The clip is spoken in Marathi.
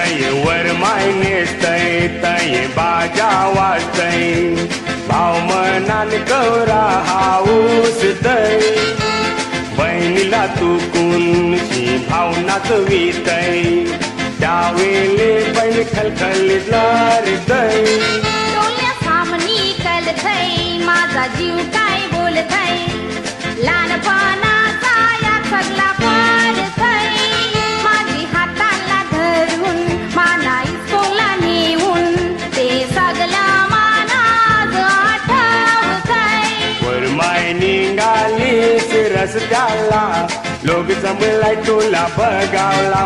तय वर माय नेसतय तय बाजा वाजतय भाव मनान कवरा हाऊस तय बहिणीला तू कुणशी भावनाच वितय त्यावेळे बहीण खलखलीत लारतय डोळ्या सामनी कळतय माझा जीव काय बोलतय लहानपणाचा या सगळा पडतय माझी हाताला धरून माना इस्कोला नेऊन ते सगळं मानाज आठवतय वर माय निघालीस रस्त्याला लोक जमलाय तुला बघावला